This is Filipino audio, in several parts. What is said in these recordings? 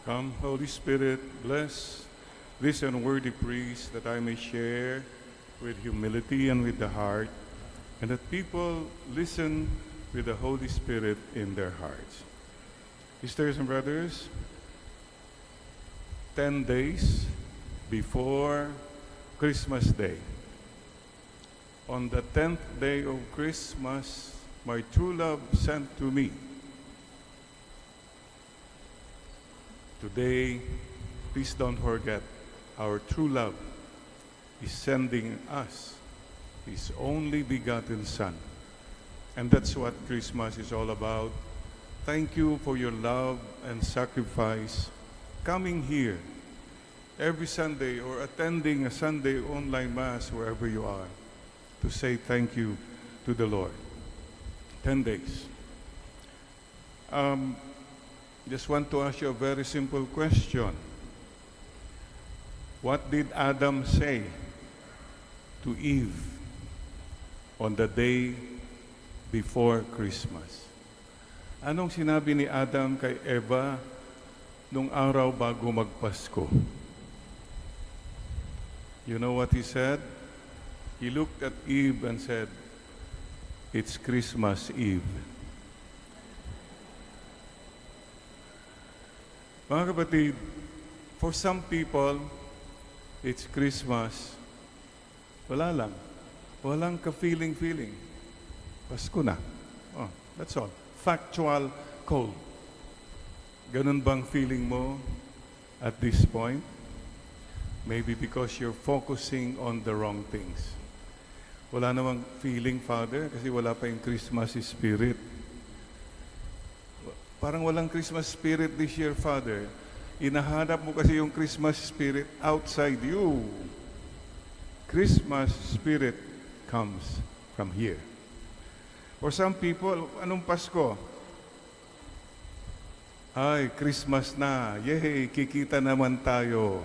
Come, Holy Spirit, bless this unworthy priest that I may share with humility and with the heart, and that people listen with the Holy Spirit in their hearts. Sisters and brothers, 10 days before Christmas Day, on the 10th day of Christmas, my true love sent to me. Today, please don't forget, our true love is sending us His only begotten Son. And that's what Christmas is all about. Thank you for your love and sacrifice coming here every Sunday or attending a Sunday online Mass wherever you are to say thank you to the Lord. 10 days. Just want to ask you a very simple question. What did Adam say to Eve on the day before Christmas? Anong sinabi ni Adam kay Eva nung araw bago magpasko? You know what he said? He looked at Eve and said, "It's Christmas Eve." Mga kapatid, for some people, it's Christmas. Wala lang. Walang ka-feeling. Pasko na. Oh, that's all. Factual cold. Ganun bang feeling mo at this point? Maybe because you're focusing on the wrong things. Wala namang feeling, Father, kasi wala pa yung Christmas spirit. Parang walang Christmas spirit this year, Father. Inahanap mo kasi yung Christmas spirit outside you. Christmas spirit comes from here. For some people, anong Pasko? Ay, Christmas na. Yay, kikita naman tayo.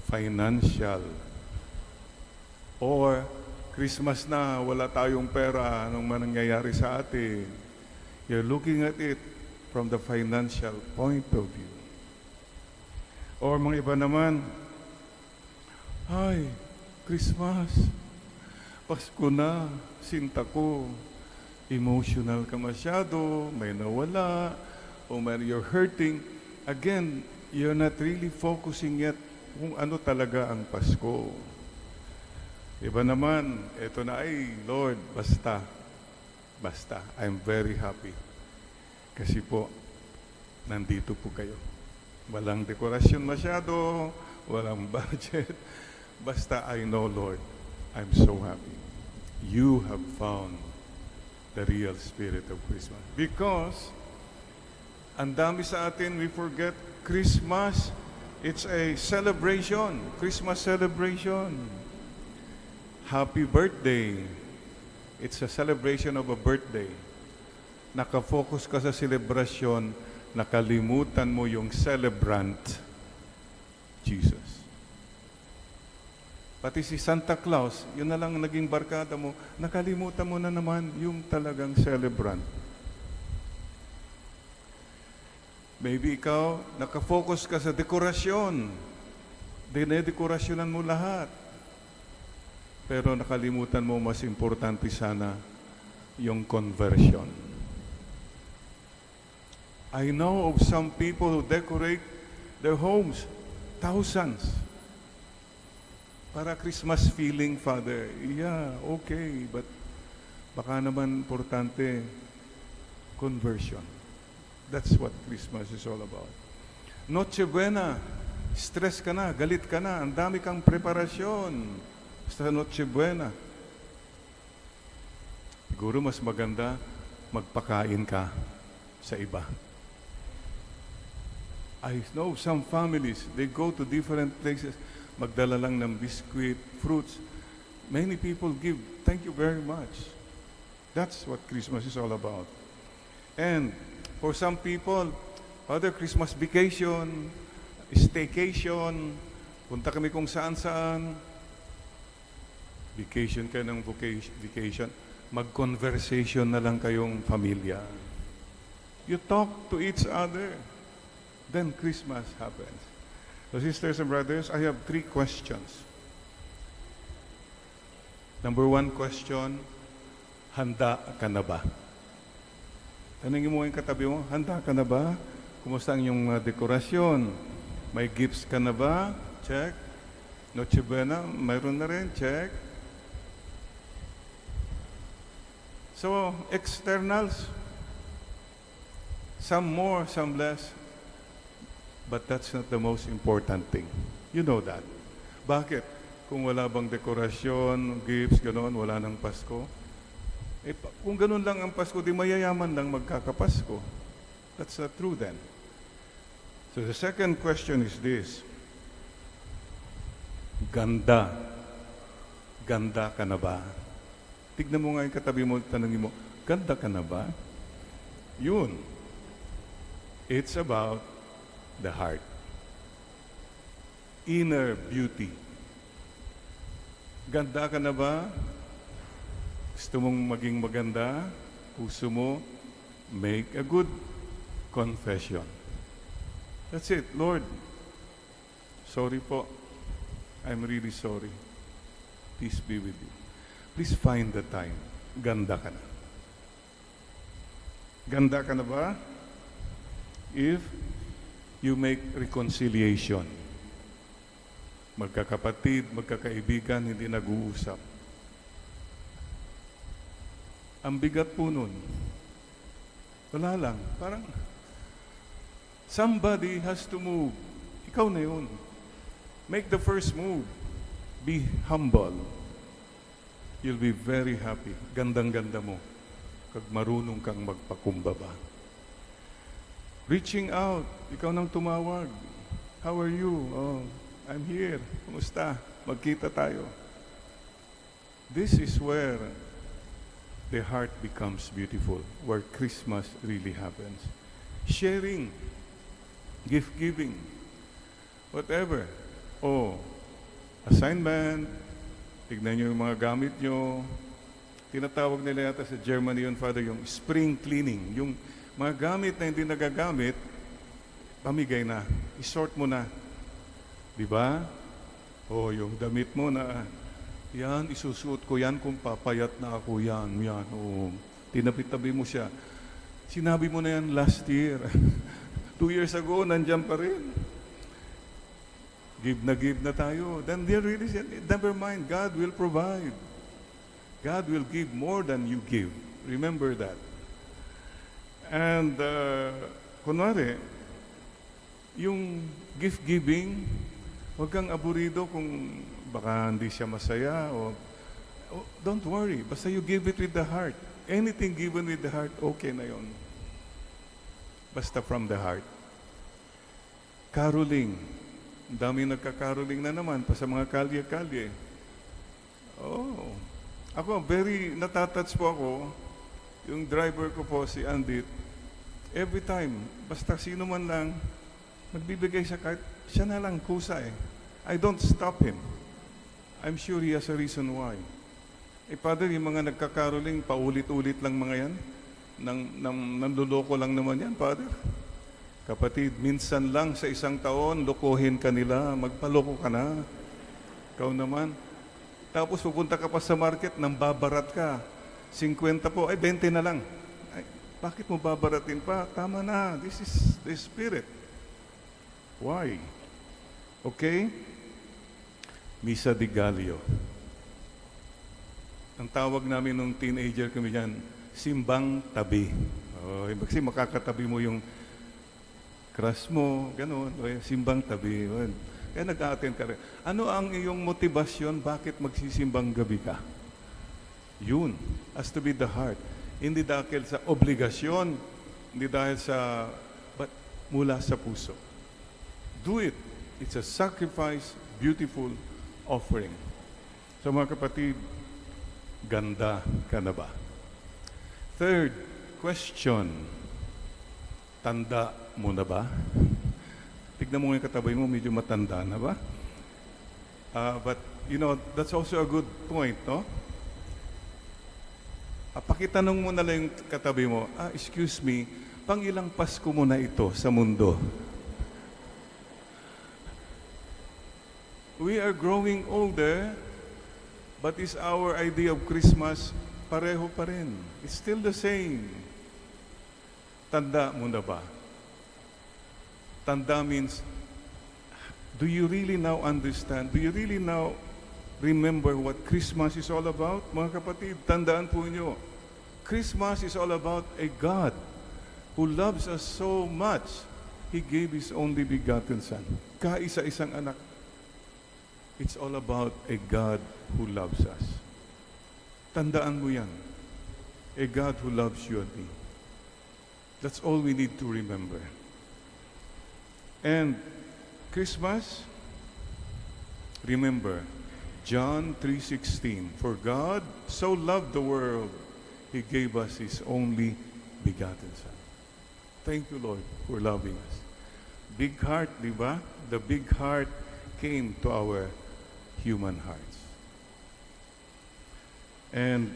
Financial. Or, Christmas na, wala tayong pera. Anong manangyayari sa atin? You're looking at it from the financial point of view. Or mga iba naman, ay, Christmas, Pasko na, sinta ko, emotional ka masyado, may nawala, o you're hurting. Again, you're not really focusing yet kung ano talaga ang Pasko. Iba naman, eto na, ay, Lord, basta, I'm very happy. Kasi po, nandito po kayo. Walang dekorasyon masyado, walang budget. Basta I know, Lord, I'm so happy. You have found the real spirit of Christmas. Because, ang dami sa atin, we forget Christmas, it's a celebration. Christmas celebration. Happy birthday. It's a celebration of a birthday. Nakafocus ka sa selebrasyon, nakalimutan mo yung celebrant, Jesus. Pati si Santa Claus, yun na lang naging barkada mo, nakalimutan mo na naman yung talagang celebrant. Maybe ikaw, nakafocus ka sa dekorasyon, dinedekorasyonan mo lahat. Pero nakalimutan mo, mas importante sana yung conversion. I know of some people who decorate their homes, thousands. Para Christmas feeling, Father. Yeah, okay, but baka naman importante, conversion. That's what Christmas is all about. Noche Buena, stress ka na, galit ka na, ang dami kang preparasyon sa Noche Buena. Siguro mas maganda, magpakain ka sa iba. I know some families, they go to different places, magdala lang ng biscuit, fruits. Many people give, thank you very much. That's what Christmas is all about. And for some people, other Christmas vacation, staycation, punta kami kung saan-saan. Vacation kayo ng vacation, mag-conversation na lang kayong pamilya. You talk to each other. then Christmas happens. So sisters and brothers, I have 3 questions. Number 1 question, handa ka na ba? Tanungin mo yung katabi mo, handa ka na ba? Kumusta ang iyong dekorasyon? May gifts ka na ba? Check. Noche Buena, mayroon na rin? Check. So, externals, some more, some less, but that's not the most important thing. You know that. Bakit? Kung wala bang dekorasyon, gifts, gano'n, wala nang Pasko. Kung gano'n lang ang Pasko, di mayayaman lang magkakapasko. That's not true then. So the second question is this. Ganda. Ganda ka na ba? Tignan mo nga yung katabi mo, tanongin mo, ganda ka na ba? Yun. It's about the heart. Inner beauty. Ganda ka na ba? Gusto mong maging maganda? Puso mo, make a good confession. That's it. Lord, sorry po. I'm really sorry. Peace be with you. Please find the time. Ganda ka na. Ganda ka na ba? If you make reconciliation. Magkakapatid, magkakaibigan, hindi nag-uusap. Ang bigat po nun. Wala lang. Parang, somebody has to move. Ikaw na yun. Make the first move. Be humble. You'll be very happy. Gandang-ganda mo. Kag marunong kang magpakumbaba. Reaching out. Ikaw nang tumawag. How are you? Oh, I'm here. Kumusta? Magkita tayo. This is where the heart becomes beautiful, where Christmas really happens. Sharing, gift-giving, whatever. Oh, assignment, tignan nyo yung mga gamit nyo. Tinatawag nila yata sa Germany yun, Father, yung spring cleaning. Yung mga gamit na hindi nagagamit, pamigay na. I-sort mo na. Di ba? Oh, yung damit mo na, yan, isusuot ko yan kung papayat na ako yan. Yan, oh. Tinabi-tabi mo siya. Sinabi mo na yan last year. 2 years ago, nandyan pa rin. Give na tayo. Then they really said, never mind, God will provide. God will give more than you give. Remember that. And, kunwari, yung gift-giving, huwag kang aburido kung baka hindi siya masaya o don't worry. Basta you give it with the heart. Anything given with the heart, okay na yon. Basta from the heart. Caroling. Ang dami nagka-caroling na naman pa sa mga kalye-kalye. Oh. Ako, very natatouch po ako. Yung driver ko po, si Andit, every time, basta sino man lang, magbibigay siya kahit siya na lang kusa eh. I don't stop him. I'm sure he has a reason why. Eh, Father, yung mga nagkakaroling, paulit-ulit lang mga yan. Nanluloko lang naman yan, Father. Kapatid, minsan lang sa isang taon, lokohin ka nila, magpaloko ka na. Ikaw naman. Tapos pupunta ka pa sa market, nang babarat ka. 50 po, ay 20 na lang. Ay, bakit mo babaratin pa? Tama na, this is the Spirit. Why? Okay? Misa di Gallio. Ang tawag namin nung teenager kami dyan, simbang tabi. Oh, kasi makakatabi mo yung crush mo, gano'n. Simbang tabi. Kaya nag-a-attend ka rin. Ano ang iyong motibasyon? Bakit magsisimbang gabi ka? Yun. Has to be the heart. Hindi dahil sa obligasyon, hindi dahil sa, but mula sa puso. Do it. It's a sacrifice, beautiful offering. So mga kapatid, ganda ka na ba? Third question, tanda mo na ba? Tignan mo yung katabi mo, medyo matanda na ba? But, you know, that's also a good point, no? Pakitanong mo na lang yung katabi mo, excuse me, pang ilang Pasko mo na ito sa mundo? We are growing older, but is our idea of Christmas pareho pa rin? It's still the same. Tanda mo na ba? Tanda means, do you really now understand? Do you really now remember what Christmas is all about? Mga kapatid, tandaan po niyo, Christmas is all about a God who loves us so much, He gave His only begotten Son. Kaisa-isang anak. It's all about a God who loves us. Tandaan mo yan. A God who loves you and me. That's all we need to remember. And Christmas, remember, John 3:16, for God so loved the world, He gave us His only begotten Son. Thank you, Lord, for loving us. Big heart, di ba? The big heart came to our human hearts. And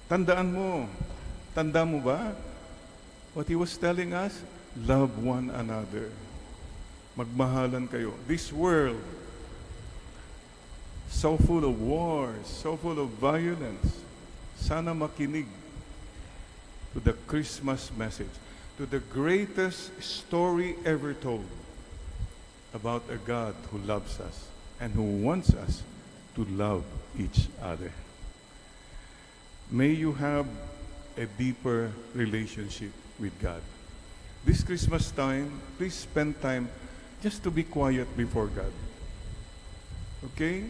tanda mo ba what He was telling us? Love one another. Magmahalan kayo. This world, so full of wars, so full of violence, sana makinig to the Christmas message, to the greatest story ever told about a God who loves us and who wants us to love each other. May you have a deeper relationship with God. This Christmas time, please spend time just to be quiet before God. Okay?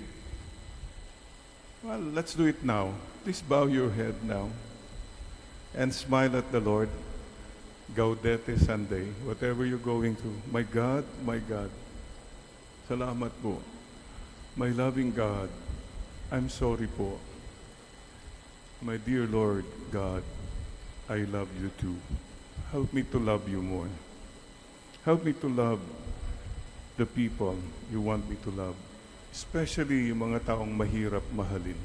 Well, let's do it now. Please bow your head now and smile at the Lord. Gaudete Sunday, whatever you're going through. My God, salamat po. My loving God, I'm sorry po. My dear Lord God, I love you too. Help me to love you more. Help me to love the people you want me to love. Especially yung mga taong mahirap mahalin.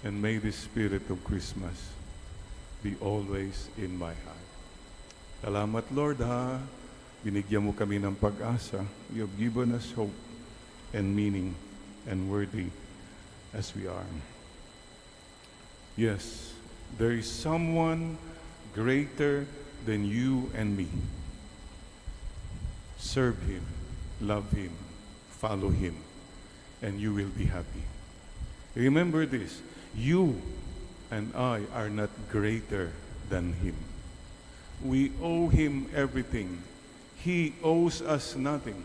And may the spirit of Christmas be always in my heart. Salamat, Lord, ha. Binigyan mo kami ng pag-asa. You have given us hope and meaning and worthy as we are. Yes, there is someone greater than you and me. Serve Him, love Him, follow Him, and you will be happy. Remember this, you and I are not greater than Him. We owe Him everything. He owes us nothing.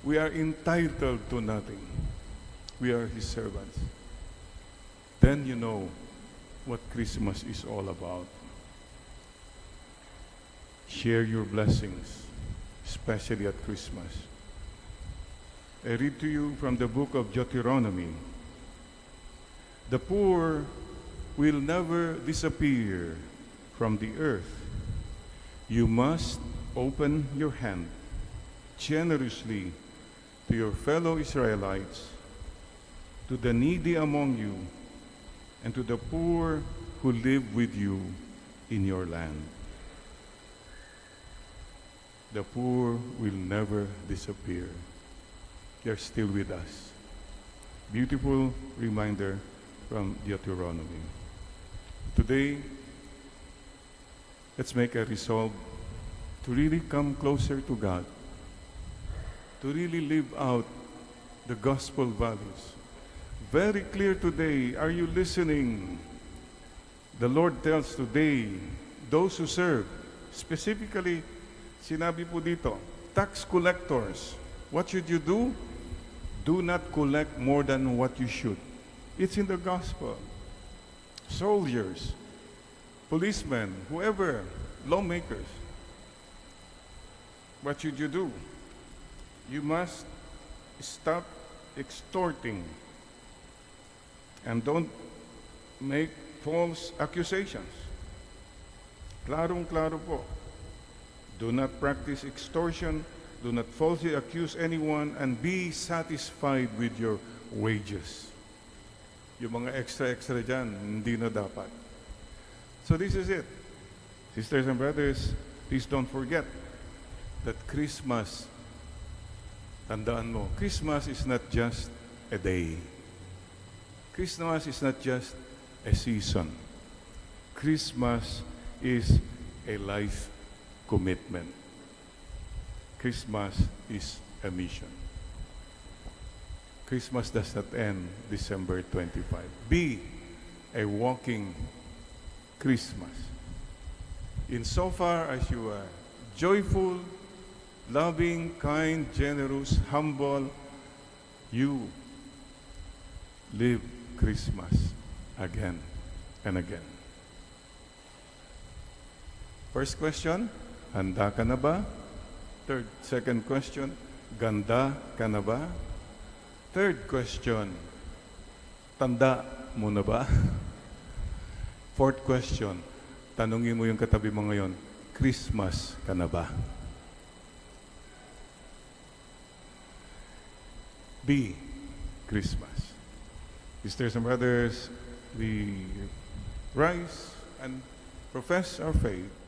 We are entitled to nothing. We are His servants. Then you know what Christmas is all about. Share your blessings, especially at Christmas. I read to you from the book of Deuteronomy. The poor will never disappear from the earth. You must open your hand generously to your fellow Israelites, to the needy among you, and to the poor who live with you in your land. The poor will never disappear. They're still with us. Beautiful reminder from Deuteronomy. Today, let's make a resolve to really come closer to God, to really live out the gospel values. Very clear today. Are you listening? The Lord tells today, those who serve, specifically, sinabi po dito, tax collectors, what should you do? Do not collect more than what you should. It's in the gospel. Soldiers, policemen, whoever, lawmakers, what should you do? You must stop extorting and don't make false accusations. Klarong-klaro po. Do not practice extortion, do not falsely accuse anyone, and be satisfied with your wages. Yung mga extra dyan, hindi na dapat. So this is it. Sisters and brothers, please don't forget that Christmas Tandaan mo, Christmas is not just a day. Christmas is not just a season. Christmas is a life commitment. Christmas is a mission. Christmas does not end December 25. Be a walking Christmas. Insofar as you are joyful, loving, kind, generous, humble, you live Christmas again and again. First question, handa ka na ba? Second question, ganda ka na ba? Third question, tanda mo na ba? Fourth question, tanungin mo yung katabi mo ngayon, Christmas ka na ba? Be Christmas. Sisters and brothers, we rise and profess our faith